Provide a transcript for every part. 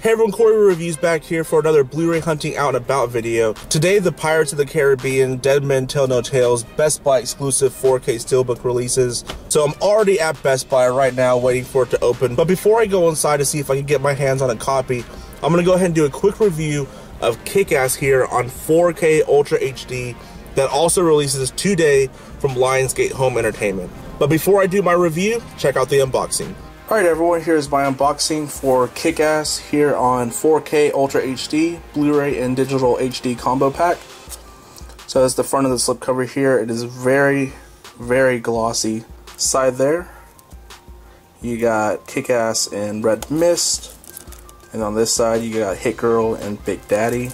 Hey everyone, CoreyReviews back here for another Blu-ray hunting out and about video. Today, the Pirates of the Caribbean, Dead Men Tell No Tales, Best Buy exclusive 4K SteelBook releases. So I'm already at Best Buy right now waiting for it to open. But before I go inside to see if I can get my hands on a copy, I'm gonna go ahead and do a quick review of Kick-Ass here on 4K Ultra HD that also releases today from Lionsgate Home Entertainment. But before I do my review, check out the unboxing. Alright everyone, here's my unboxing for Kick-Ass here on 4K Ultra HD, Blu-ray and digital HD combo pack. So that's the front of the slipcover here. It is very, very glossy. Side there, you got Kick-Ass and Red Mist. And on this side, you got Hit Girl and Big Daddy.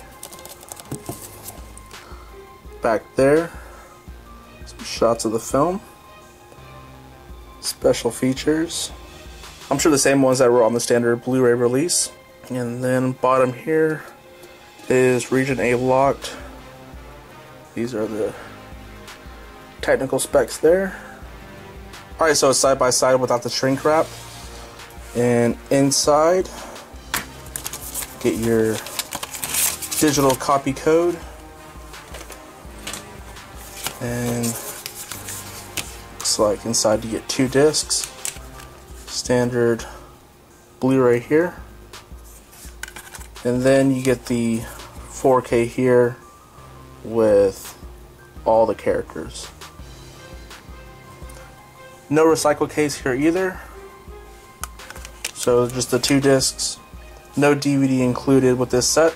Back there, some shots of the film. Special features. I'm sure the same ones that were on the standard Blu-ray release. And then bottom here is Region A locked. These are the technical specs there. Alright, so it's side by side without the shrink wrap. And inside, get your digital copy code. And looks like inside you get 2 discs. Standard Blu-ray here, and then you get the 4K here with all the characters. No recycle case here either, so just the 2 discs. No DVD included with this set,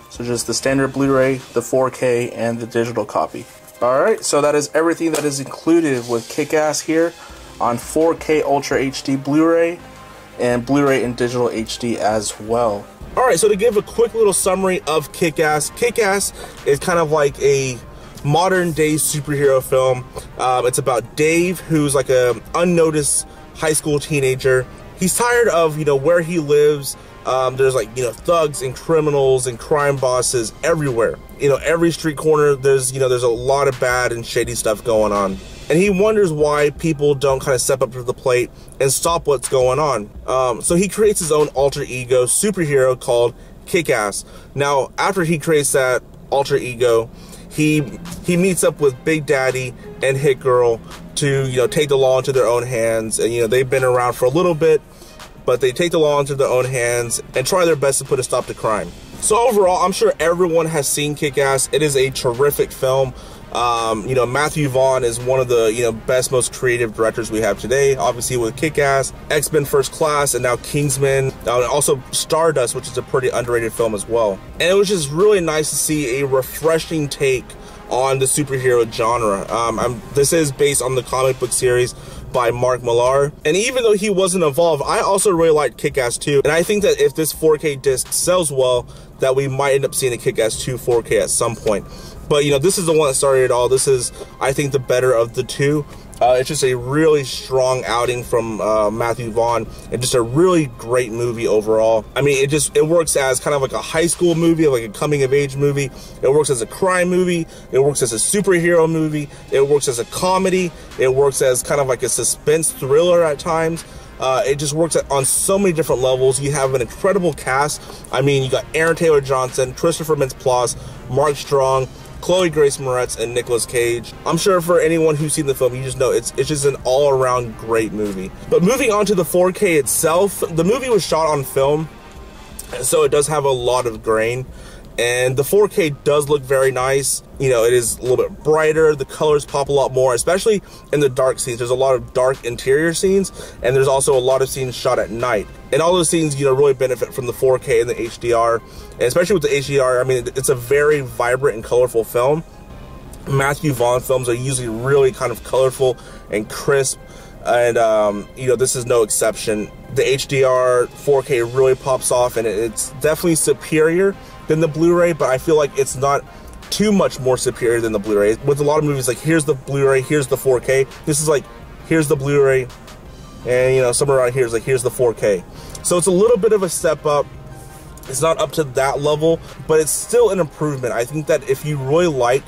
so just the standard Blu-ray, the 4K, and the digital copy. Alright, so that is everything that is included with Kick-Ass here on 4K Ultra HD Blu-ray and Blu-ray and digital HD as well. Alright, so to give a quick little summary of Kick-Ass, Kick-Ass is kind of like a modern day superhero film. It's about Dave, who's like a unnoticed high school teenager. He's tired of, where he lives. There's thugs and criminals and crime bosses everywhere. Every street corner there's a lot of bad and shady stuff going on. And he wonders why people don't kind of step up to the plate and stop what's going on. So he creates his own alter ego superhero called Kick-Ass. Now, after he creates that alter ego, he meets up with Big Daddy and Hit Girl to take the law into their own hands. And they've been around for a little bit, but they take the law into their own hands and try their best to put a stop to crime. So overall, I'm sure everyone has seen Kick-Ass. It is a terrific film. Matthew Vaughn is one of the best, most creative directors we have today. Obviously with Kick-Ass, X-Men First Class, and now Kingsman, and also Stardust, which is a pretty underrated film as well. And it was just really nice to see a refreshing take on the superhero genre. This is based on the comic book series by Mark Millar, and even though he wasn't involved, I also really liked Kick-Ass 2, and I think that if this 4K disc sells well, that we might end up seeing a Kick-Ass 2 4K at some point. But this is the one that started it all. This is, I think, the better of the two. It's just a really strong outing from Matthew Vaughn, and just a really great movie overall. I mean, it works as kind of like a high school movie, like a coming of age movie. It works as a crime movie. It works as a superhero movie. It works as a comedy. It works as kind of like a suspense thriller at times. It just works on so many different levels. You have an incredible cast. I mean, you got Aaron Taylor Johnson, Christopher Mintz-Plasse, Mark Strong, Chloe Grace Moretz, and Nicolas Cage. I'm sure for anyone who's seen the film, you just know it's just an all-around great movie. But moving on to the 4K itself, the movie was shot on film, so it does have a lot of grain. And the 4K does look very nice. It is a little bit brighter. The colors pop a lot more, especially in the dark scenes. There's a lot of dark interior scenes, and there's also a lot of scenes shot at night. And all those scenes, really benefit from the 4K and the HDR. And especially with the HDR, I mean, it's a very vibrant and colorful film. Matthew Vaughn films are usually really kind of colorful and crisp. And, this is no exception. The HDR 4K really pops off, and it's definitely superior than the Blu-ray, but I feel like it's not too much more superior than the Blu-ray. With a lot of movies, like here's the Blu-ray, here's the 4K. This is like, here's the Blu-ray, and somewhere around here is like, here's the 4K. So it's a little bit of a step up. It's not up to that level, but it's still an improvement. I think that if you really like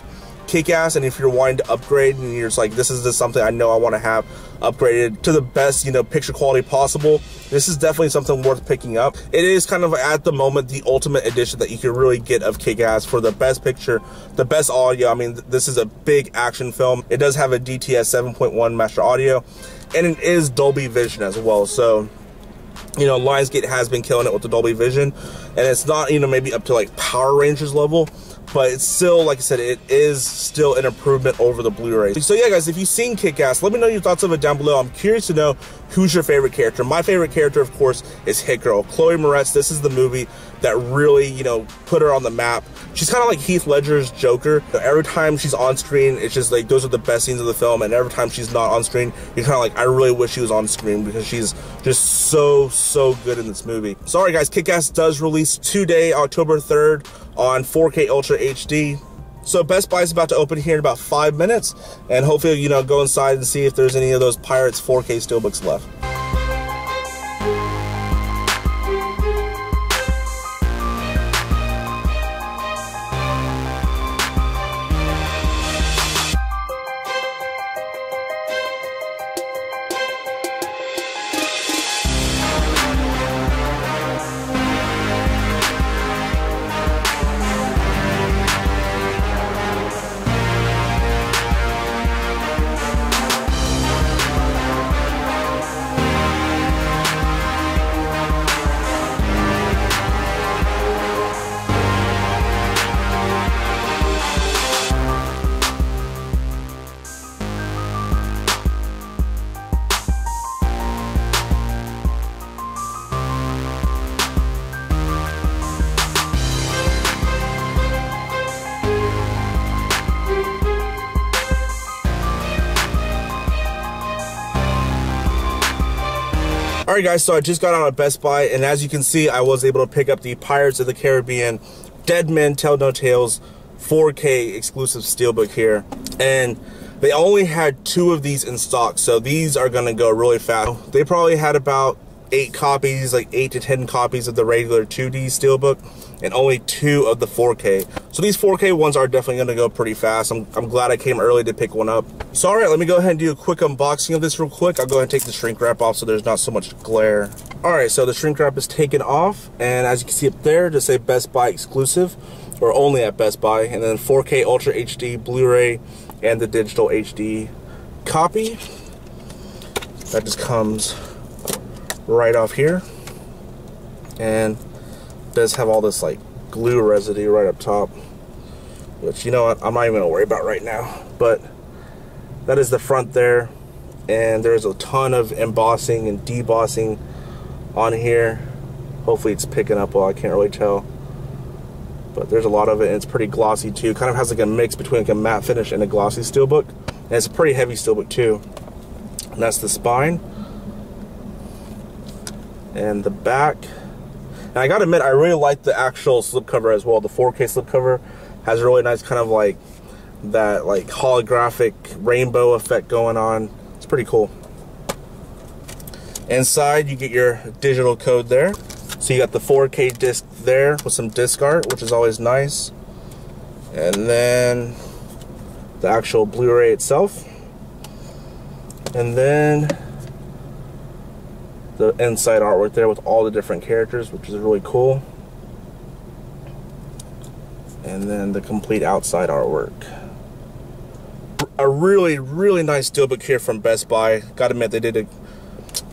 Kick-Ass, and if you're wanting to upgrade and you're just like, this is just something I know I want to have upgraded to the best, you know, picture quality possible, this is definitely something worth picking up. It is kind of, at the moment, the ultimate edition that you can really get of Kick-Ass for the best picture, the best audio. I mean, this is a big action film. It does have a DTS 7.1 master audio, and it is Dolby Vision as well. So, you know, Lionsgate has been killing it with the Dolby Vision, and it's not, you know, maybe up to like Power Rangers level, but it's still, like I said, it is still an improvement over the Blu-ray. So yeah, guys, if you've seen Kick-Ass, let me know your thoughts of it down below. I'm curious to know who's your favorite character. My favorite character, of course, is Hit Girl. Chloe Moretz. This is the movie that really, you know, put her on the map. She's kind of like Heath Ledger's Joker. Every time she's on screen, it's just like, those are the best scenes of the film, and every time she's not on screen, you're kind of like, I really wish she was on screen, because she's just so good in this movie. Sorry guys, Kick-Ass does release today, October 3rd, on 4K Ultra HD. So Best Buy is about to open here in about 5 minutes, and hopefully, you know, go inside and see if there's any of those Pirates 4K Steelbooks left. Alright guys, so I just got out of Best Buy, and as you can see, I was able to pick up the Pirates of the Caribbean Dead Men Tell No Tales 4K exclusive Steelbook here. And they only had 2 of these in stock, so these are going to go really fast. They probably had about 8 copies, like 8 to 10 copies of the regular 2D Steelbook, and only 2 of the 4K. So these 4K ones are definitely going to go pretty fast. I'm glad I came early to pick one up. So alright, let me go ahead and do a quick unboxing of this real quick. I'll go ahead and take the shrink wrap off so there's not so much glare. Alright, so the shrink wrap is taken off, and as you can see up there, just say Best Buy exclusive, or only at Best Buy, and then 4K Ultra HD Blu-ray and the digital HD copy. That just comes right off here, and does have all this like glue residue right up top, which, you know what, I'm not even gonna worry about right now. But that is the front there, and there's a ton of embossing and debossing on here. Hopefully it's picking up well, I can't really tell, but there's a lot of it, and it's pretty glossy too. Kind of has like a mix between like a matte finish and a glossy steelbook, and it's a pretty heavy steelbook too. And that's the spine and the back. And I gotta admit, I really like the actual slipcover as well. The 4K slipcover has a really nice kind of like that like holographic rainbow effect going on. It's pretty cool. Inside you get your digital code there. So you got the 4K disc there with some disc art, which is always nice. And then the actual Blu-ray itself. And then the inside artwork there with all the different characters, which is really cool. And then the complete outside artwork. A really nice steelbook here from Best Buy. Gotta admit, they did a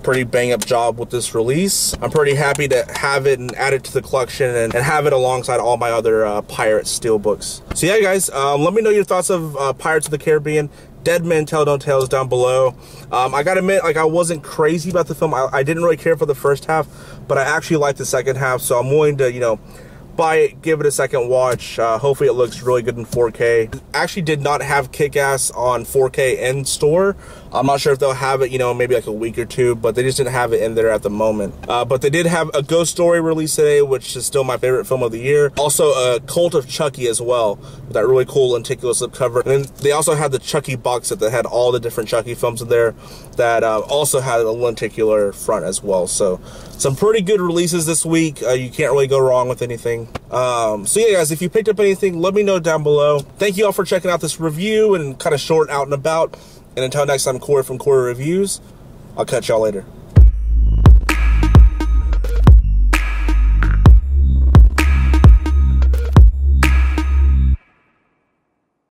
pretty bang up job with this release. I'm pretty happy to have it and add it to the collection, and have it alongside all my other Pirates steelbooks. So yeah guys, let me know your thoughts of Pirates of the Caribbean Dead Men Tell No Tales down below. I gotta admit, like, I wasn't crazy about the film. I didn't really care for the first half, but I actually liked the second half, so I'm willing to, you know, buy it, give it a second watch. Hopefully it looks really good in 4K. Actually did not have Kick-Ass on 4K in store. I'm not sure if they'll have it, you know, maybe like a week or two, but they just didn't have it in there at the moment. But they did have a Ghost Story release today, which is still my favorite film of the year. Also a Cult of Chucky as well, with that really cool lenticular slipcover. And then they also had the Chucky box set that had all the different Chucky films in there that also had a lenticular front as well. So some pretty good releases this week. You can't really go wrong with anything. So yeah, guys, if you picked up anything, let me know down below. Thank you all for checking out this review and kind of short out and about. And until next time, Corey from Corey Reviews, I'll catch y'all later.